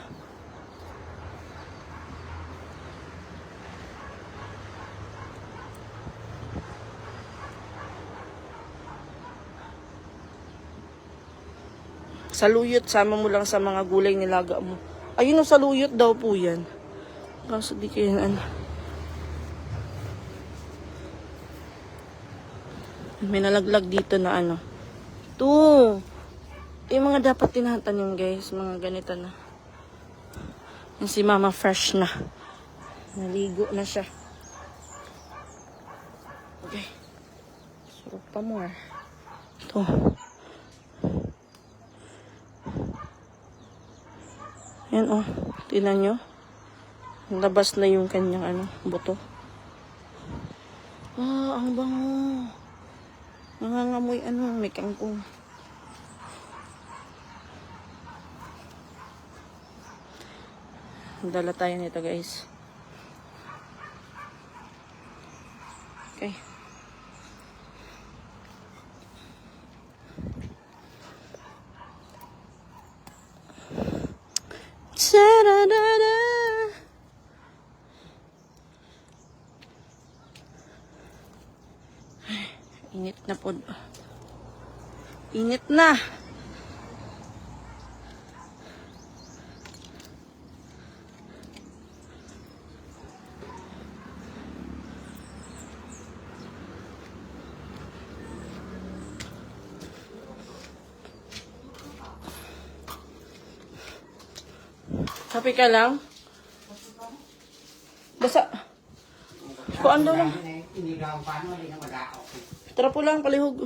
Speaker 1: Saluyot, sama mo lang sa mga gulay nilaga mo. Ayun o, saluyot daw po yan. Kaso di kayo May nalaglag dito na Ito. Yung mga dapat tinatanim, guys. Mga ganito na. Yung si Mama fresh na. Naligo na siya. Okay. Surok pa more. Ito. Yan oh, tingnan nyo. Labas na yung kanyang ano, buto. Ah, ang bango. Nangangamoy ano, may kangkong. Dala tayo nito, guys. Okay. Tsa-da-da-da. Init na po. Init na. Happy ka lang? Basa. Kuan daw lang.
Speaker 2: Hindi daw paano, hindi na mag-aok.
Speaker 1: Tara po lang, palihog.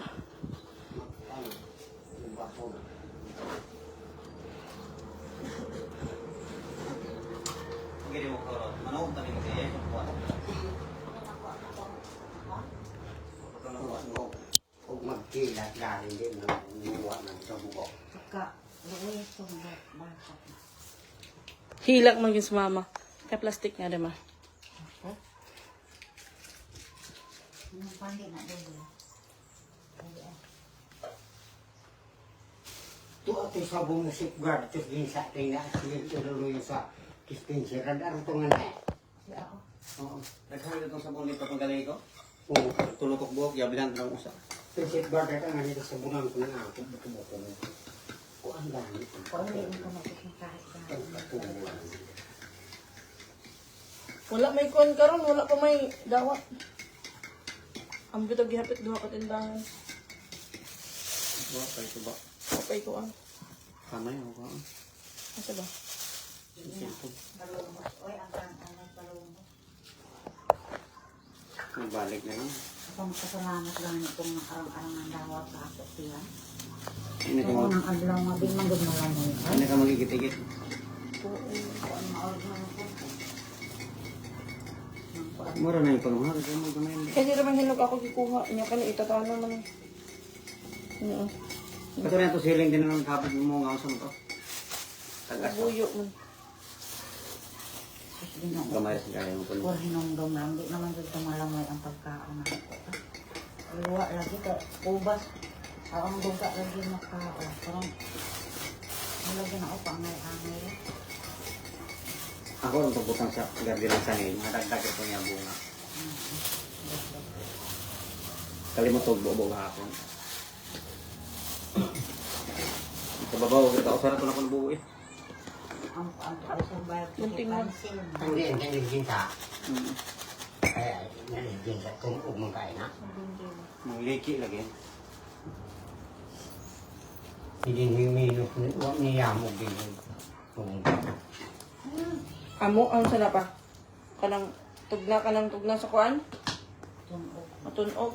Speaker 2: Huwag magkilat galing din ng niwa ng sabugok.
Speaker 3: Pagka, luwi itong bata.
Speaker 1: Hilak man yun sa mama. Kaya plastic nga, diba?
Speaker 3: Nung pandi na doon.
Speaker 2: Ito ito sa buong safeguard, ito din sa ating na-accident yung sa dispenser. Radar ito nga na eh.
Speaker 3: Siya ako.
Speaker 2: Oo.
Speaker 5: Nagkakalit itong sabon nito pag galay ko.
Speaker 2: Oo.
Speaker 5: Tulok buhok, yabilan ng usa.
Speaker 2: Ito safeguard ito nga nito sa bunang ko na ako. Buto-buto mo. O ang gamit.
Speaker 3: Kung hindi mo kumatik kahit na.
Speaker 1: Wala may kuan karon, wala pa may dawat. Ang bitog gihapit duha ka tindahan.
Speaker 5: Ba, kay ito ba?
Speaker 1: Okay ko ang.
Speaker 5: Kamay mo ba?
Speaker 1: Asa ba?
Speaker 3: Palumos. Oy, ang kanang palumos.
Speaker 5: Nagbalik na lang.
Speaker 3: Akong kasalamat lang itong arang-arang ang dawat sa ato siya.
Speaker 5: Hindi ka
Speaker 3: Kung
Speaker 5: mag...
Speaker 3: unang adlaw nga din man gud malamoy.
Speaker 5: Hindi ka magigit-igit.
Speaker 3: Kung maorg man ko.
Speaker 5: Mura na yung panunghag. Kaya mo gamayin.
Speaker 1: Kasi naman hinog ako gikuha. Inya ka ni itatano man. Oo.
Speaker 5: Kato na ito siling din naman kapag mo nga sa ito. Tagas.
Speaker 1: Buyo man.
Speaker 5: Gamay sa gaya mo
Speaker 3: Or hinungdong lang, di naman dito malamoy ang pagkaon na ito. Luwa lagi ka, ubas. Ang duga lagi makaon. Parang, malagi na ako angay-angay.
Speaker 5: Ako ang pagputang sa garden ng sanay. Madagdag ito niya bunga. Kalimutog buo hapon. Sa babaw, kita ko sarap ko na kung buo eh.
Speaker 3: Ang survive ko si Pansin.
Speaker 2: Hindi, hindi ginta. Kaya, naligin sa kung umangkain na.
Speaker 5: Mga liki lagi.
Speaker 2: Hindi minus niyamog din.
Speaker 1: Amo ang sana pa. Kanang tugna sa kuan.
Speaker 3: Tunog.
Speaker 1: Matunog.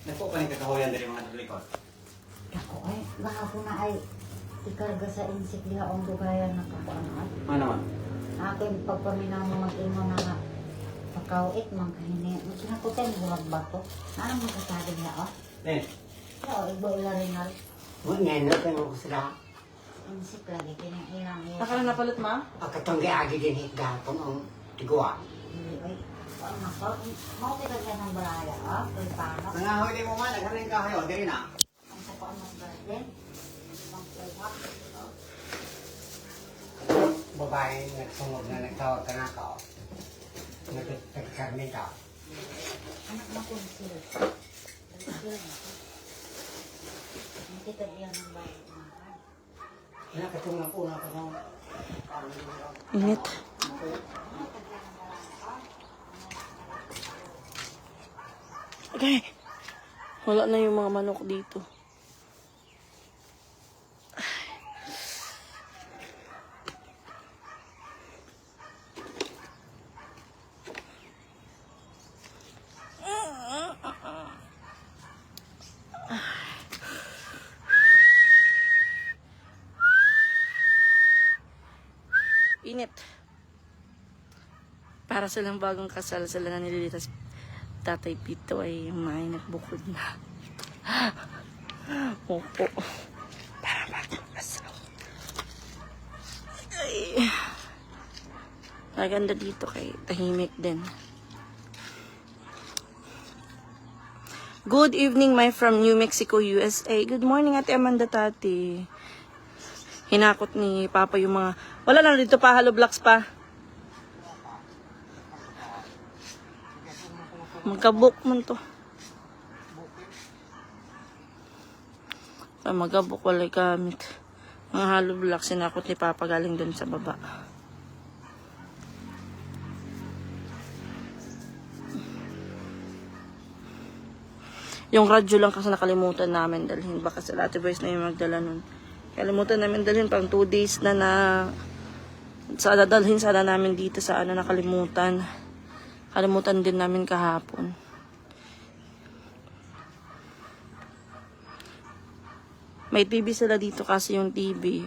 Speaker 5: Nagpo pa yung kakahoyan dari mga likod.
Speaker 3: Ako ay, baka ko na ay ikarga sa insik liha ang dugayan na kapaanaan.
Speaker 5: Ano man?
Speaker 3: Akin pagpaminaw mo mag-imo na nga pakawit, magkahini. Kinakutin, buwag ba to? Ano mo kasabi niya, oh?
Speaker 5: Eh,
Speaker 3: Oo, ibo ila rin na.
Speaker 2: Huwag ngayon, natin ako sila.
Speaker 3: Insik lagi, kinang-ilang iya.
Speaker 1: Naka na napalit ma?
Speaker 2: Pagkatong agi din higapon ang tiguan.
Speaker 3: Hindi, ay, ano ako? Mau kita dyan ng baraya, oh? Kaya paano?
Speaker 5: nangahoy din mo man. Naghanay kahoy. O, diri na.
Speaker 3: Ang sa paan ng garden? Ang playhawk?
Speaker 2: Babae nagsunod na nagtawag ka na ka. Nagkarmin ka.
Speaker 3: Anak na po sila. Kita iya ng bayan.
Speaker 2: Nakatungan po na ka ng
Speaker 1: Init. Okay. Wala na yung mga manok dito. Init. Para silang bagong kasal, sila na nililitas. Tatay Pito ay mainit bukod na. Opo. Para bagong kasal. Ay. Maganda dito kay tahimik din. Good evening, my from New Mexico, USA. Good morning, Ate Amanda, Tati. Hinakot ni Papa yung mga... Wala lang dito pa, Halo Blocks pa. Magkabuk man to. Magkabuk, walay gamit. Mga Halo Blocks, hinakot ni Papa galing dun sa baba. Yung radyo lang kasi nakalimutan namin dalhin. Baka sa Ate Boys na yung magdala nun. Kalimutan namin dalhin. Pang 2 days na sa dadalhin sana namin dito sa nakalimutan. Kalimutan din namin kahapon. May TV sila dito kasi yung TV.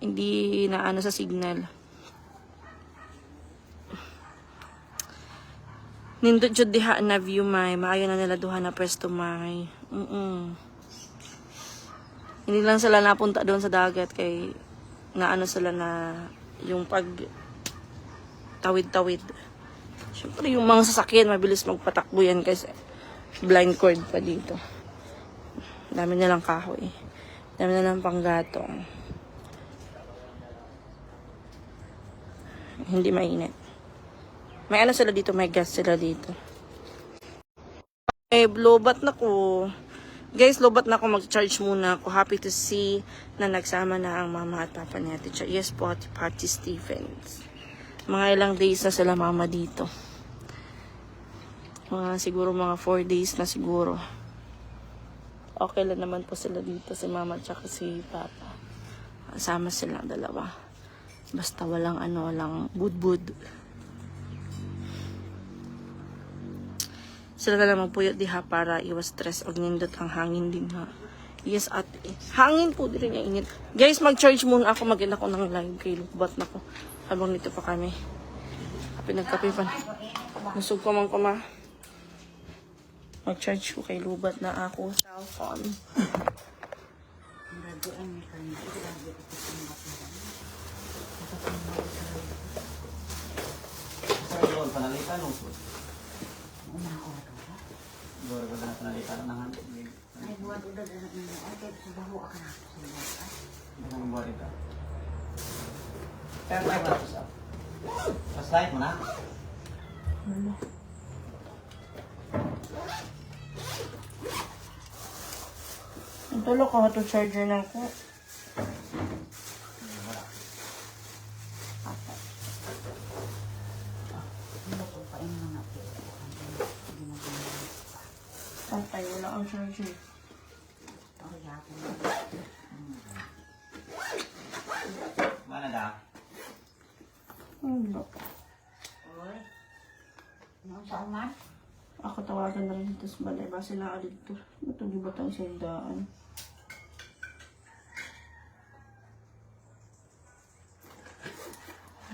Speaker 1: Hindi na sa signal. Nindot jud diha na view may. Maayo na nila duha na pwesto may. Hindi lang sila napunta doon sa dagat kay sila na yung pag tawid-tawid. Siyempre yung mga sasakyan mabilis magpatakbo yan kasi blind cord pa dito. Dami nilang kahoy. Dami nilang panggatong. Hindi mainit. May sila dito, may gas sila dito. Lobat na ko. Guys, lobat na ako, mag-charge muna ako. Happy to see na nagsama na ang mama at papa ni Ate Cha. Yes po, Ate Party Stephens. Mga ilang days na sila mama dito. Siguro mga 4 days na siguro. Okay lang naman po sila dito, si mama at si papa. Sama sila dalawa. Basta walang walang bud-bud. Sila na lang magpuyot diha para iwas stress og nindot ang hangin din ha. Yes ate. Hangin po din niya init. Guys, mag-charge muna ako. Mag-end ako ng live kay lubat na ko. Habang nito pa kami. Pinagkape pa. Nusog ko man ko ma. Mag-charge ko kay lubat na ako cellphone.
Speaker 5: Panalitan mo. Baru na panalitan ng
Speaker 3: Ay, buwan udah anak nila. Ay, kaya subaho akan ako sa mga.
Speaker 5: ng buwan ito. Pero may tapos up. Pas light mo na.
Speaker 1: Ang tulo ko ito charger na ako. Tatay, wala ang charger.
Speaker 5: Mana dah?
Speaker 1: Wala.
Speaker 3: Oy. Ano sa uman?
Speaker 1: Ako tawagan na rin dito sa balay. Base na alit to. Ito di ba tayong sandaan?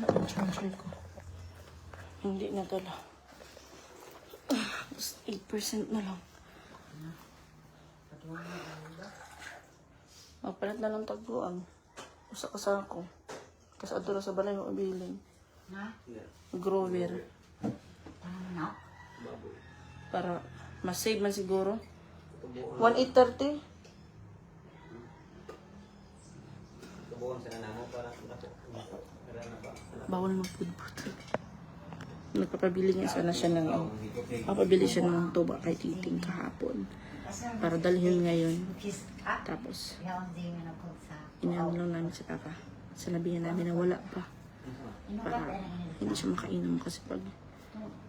Speaker 1: Wala ang charger ko. Hindi na tala. 8% na lang. Magpalit na lang taguan. Usa ka sa ako. Kasi adura sa balay mo abiling.
Speaker 3: Na?
Speaker 1: Grover.
Speaker 3: Na?
Speaker 1: Para mas save man siguro. 1,830.
Speaker 5: Kebuan sana namo para
Speaker 1: Bawal magpudpud. Nagpapabili niya sana siya ng papabili siya ng tuba kay Titing kahapon. Para dalhin ngayon. Tapos, inano lang namin si Papa. Sinabihan namin na wala pa. Para hindi siya makainom kasi pag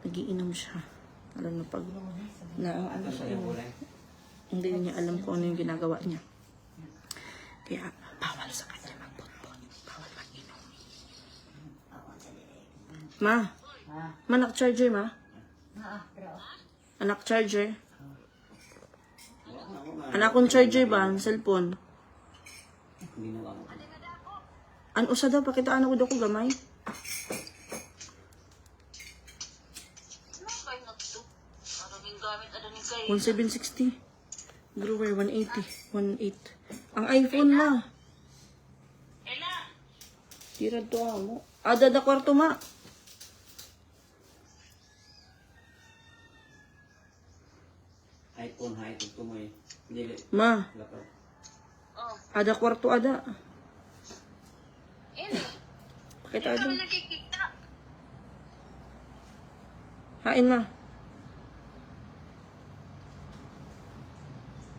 Speaker 1: nagiinom siya. Alam na pag ano siya hindi niya alam kung ano yung ginagawa niya. Kaya bawal sa kanya magputput. Bawal mag-inom. Ma! Manak charger, ma? Anak charger? Anak kong charger ba? Ang cellphone? Ano sa daw? Pakitaan ako daw ko gamay?
Speaker 3: Nakay na to. Parang yung gamit ano ni Kay.
Speaker 1: 1760. Grower 180. 18. Ang iPhone na.
Speaker 3: Ela!
Speaker 1: Tira to mo. Ada na kwarto ma.
Speaker 5: iPhone ha, ito mo eh. Dili.
Speaker 1: Ma.
Speaker 5: Laptop.
Speaker 3: Oh.
Speaker 1: Ada kwarto ada.
Speaker 3: Ini.
Speaker 1: Pakita ada.
Speaker 3: Nakikita.
Speaker 1: Hain ma.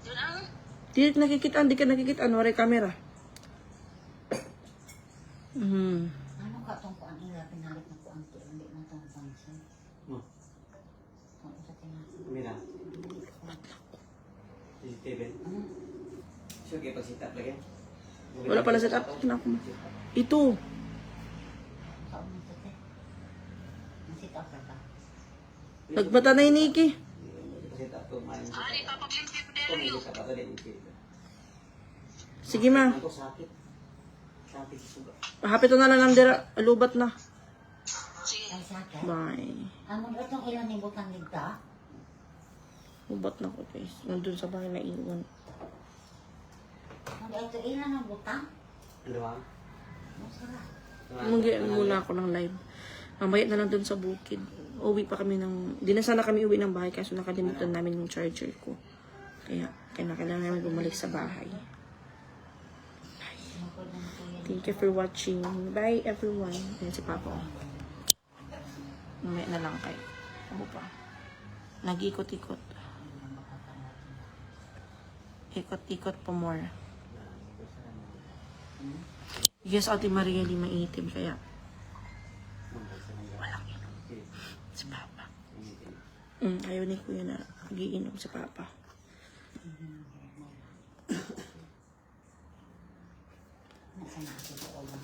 Speaker 3: Doon ang...
Speaker 1: Di nakikita, di ka nakikita. Ano, ray camera.
Speaker 3: Ano ka itong kuan ila? Pinalit na kuan to. Hindi na itong pansin.
Speaker 5: No.
Speaker 3: Kung isa tinasin.
Speaker 5: Mira. CCTV. Sure kayo pag-sit up lagi?
Speaker 1: Wala pala set up. Tingnan ko ma. Ito.
Speaker 3: Saan mo ito te? Nasit up ka.
Speaker 1: Nagbata na yung Nikki.
Speaker 5: Pag-sit up to, maayos.
Speaker 3: Ari, papaglimpit na
Speaker 5: Kung hindi ka pa rin,
Speaker 1: Sige ma.
Speaker 5: Ako sakit. Sakit suga.
Speaker 1: Hapit na lang dira. Alubat na.
Speaker 3: Ay, sakit.
Speaker 1: Bye.
Speaker 3: Ano ba itong ilan ni Butang Ligta?
Speaker 1: Ubat na ko guys. Nandun sa bahay na iwan.
Speaker 3: Ano ito ilan ng Butang?
Speaker 5: Ano ba?
Speaker 3: Masarap.
Speaker 1: Mag-iwan muna ako ng live. Mamaya na lang dun sa bukid. Uwi pa kami ng... Di na sana kami uwi ng bahay kaso nakalimutan namin yung charger ko. Kaya kailangan namin bumalik sa bahay. Thank you for watching. Bye everyone. Ayan si Papa. Mamaya na lang kayo. Ako pa. Nag-ikot-ikot. Ikot-ikot po more. Yes, Ate Maria, di maitim. Kaya walang inom. Si Papa. Ayaw ni Kuya na nagiinom si Papa.
Speaker 3: Nasa natin ko ulang